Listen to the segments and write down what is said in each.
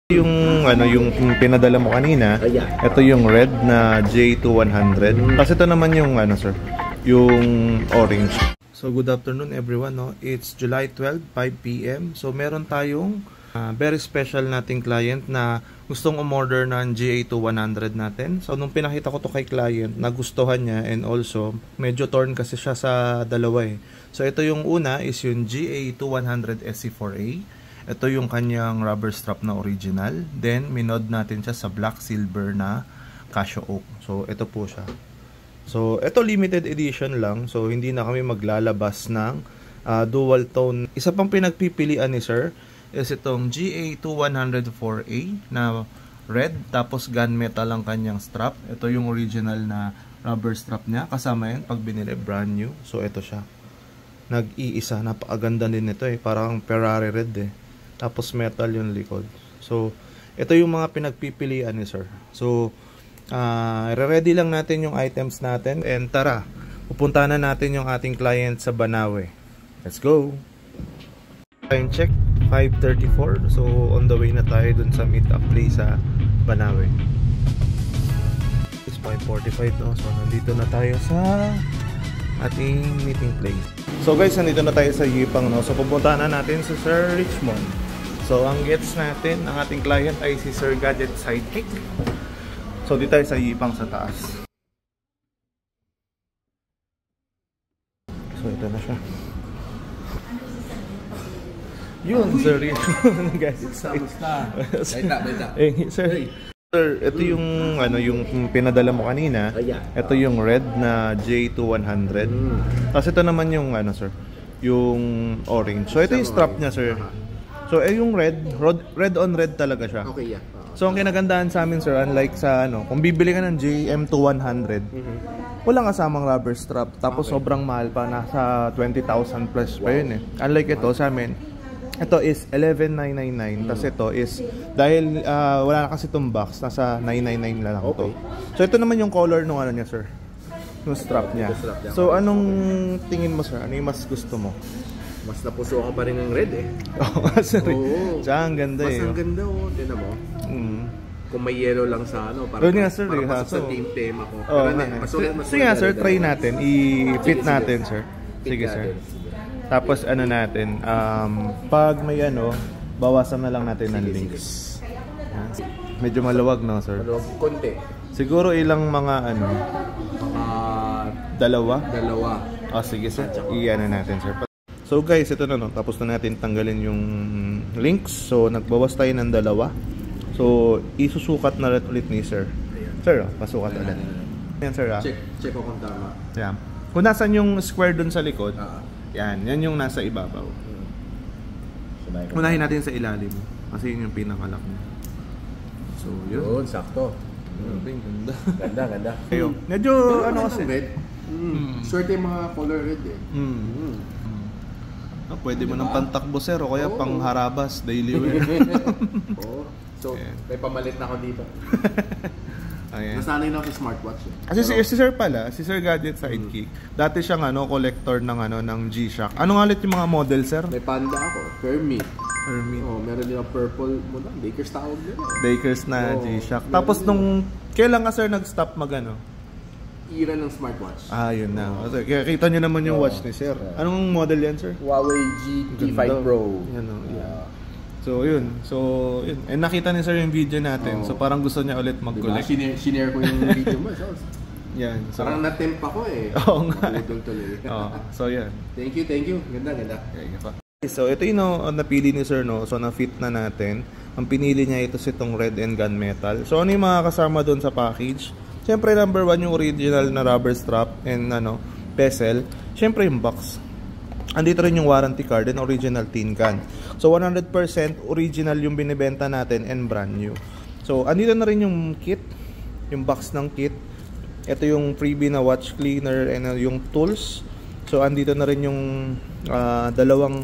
Yung pinadala mo kanina, ito yung red na J2100. Kasi ito naman yung sir, yung orange. So good afternoon everyone, no. It's July 12, 5 PM. So meron tayong very special nating client na gustong umorder ng GA2100 natin. So nung pinakita ko to kay client, nagustuhan niya, and also medyo torn kasi siya sa dalawa eh. So ito yung una is yung GA2100 SC4A. Ito yung kanyang rubber strap na original. Then, minod natin siya sa black silver na Casio Oak. So, ito po siya. So, ito limited edition lang. So, hindi na kami maglalabas ng dual tone. Isa pang pinagpipilian ni sir is itong GA2104A na red. Tapos, gunmetal ang kanyang strap. Ito yung original na rubber strap niya. Kasama yan pag binili, brand new. So, ito siya. Nag-iisa. Napakaganda din ito eh. Parang Ferrari red eh. Tapos metal yung likod. So, ito yung mga pinagpipilian ni sir. So, re-ready lang natin yung items natin. And tara, pupunta na natin yung ating client sa Banawe. Let's go! Time check, 5:34. So, on the way na tayo dun sa meet-up place sa Banawe. It's 5:45 no? So, nandito na tayo sa ating meeting place. So guys, nandito na tayo sa Yipang no? So, pupunta na natin sa Sir Richmond. So, ang gets natin, ang ating client ay si Sir Gadget Sidekick. So, dito tayo sa Yipang sa taas. So, ito na siya. Yun, Sir Richmond. Gadget Sidekick. Sir, ito yung yung pinadala mo kanina. Ito yung red na J2100. Kasi ito naman yung sir, yung orange. So, ito yung strap niya, sir. So, yung red on red talaga siya. Okay, yeah. So, ang kinagandaan sa amin, sir, unlike sa kung bibili ka ng JM2100, walang kasamang rubber strap. Tapos, sobrang mahal pa. Nasa 20,000 plus pa yun eh. Unlike ito, sa amin, ito is 11,999. Tapos ito is, dahil wala na kasi itong box, nasa 999 lang ito. So, ito naman yung color nung niya, sir. Yung strap niya. So, anong tingin mo, sir? Ano yung mas gusto mo? Mas napuso ka pa rin ng red eh. Oo, sorry. Tsaka ang ganda mas eh. Mas ang ganda oh. Tinan mo. Kung may yellow lang sa para sir, para sa team tema ko. Sige nga sir, try natin. I-fit natin sir. Sige sir. Tapos natin, pag may bawasan na lang natin ng links. Medyo maluwag no sir? Maluwag, konti. Siguro ilang mga dalawa? Sige sir, natin sir. So guys, ito na no, tapos na natin tanggalin yung links. So nagbawas tayo ng dalawa. So isusukat na ulit ni sir. Sir, pasukat ulit. Yan sir Check ko kung tama. Yan. Kung nasan yung square dun sa likod, yan yung nasa ibabaw. Unahin natin sa ilalim. Kasi yun yung pinakalak niya. So yun. Sakto. Ganda. Medyo kasi red. Swerte yung mga color red eh. Pwede mo ng pantakbo sir o kaya pang harabas, daily wear. So may pamalit na ako dito. Nasanay na ako sa smartwatch eh. Kasi si sir pala, si Sir Gadget Sidekick, dati siyang collector ng G-Shock. Ano nga ulit yung mga model sir? May Panda ako, Hermit. Meron din ang purple mo lang, Bakers tawag nila. Bakers na G-Shock. Tapos nung kailan ka sir nag-stop Era ng smartwatch. Yun na. Kaya kita nyo naman yung watch ni sir. Anong model yan sir? Huawei GT5 Pro. Yan So yun. Nakita ni sir yung video natin. So parang gusto niya ulit mag-collect. Sinare ko yung video mo. Yan. So, parang natemp ako eh. Oo nga. Tuloy. So yan. Thank you. Ganda. Okay, so ito yung napili ni sir no. So na-fit na natin. Ang pinili niya ito itong red and gunmetal. So ano yung mga kasama doon sa package? Siyempre, number 1 yung original na rubber strap and bezel. Siyempre, yung box. Andito rin yung warranty card and original tin can. So, 100% original yung binibenta natin and brand new. So, andito na rin yung kit, yung box ng kit. Ito yung freebie na watch cleaner and yung tools. So, andito na rin yung dalawang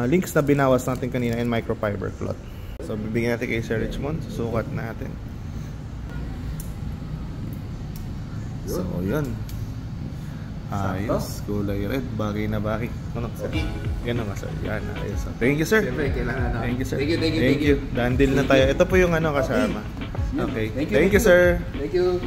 links na binawas natin kanina and microfiber cloth. So, bibigyan natin kay Sir Richmond. Susukat natin. So, yun. Ayos, kulay red, bagay na bagay. Ano sir? Okay. Ganun ka sir. Yan, ayos. Thank you sir. Siyempre, kailangan na. Thank you sir. Thank you. Dandil na tayo. Ito po yung ano kasama. Okay. Thank you sir. Thank you.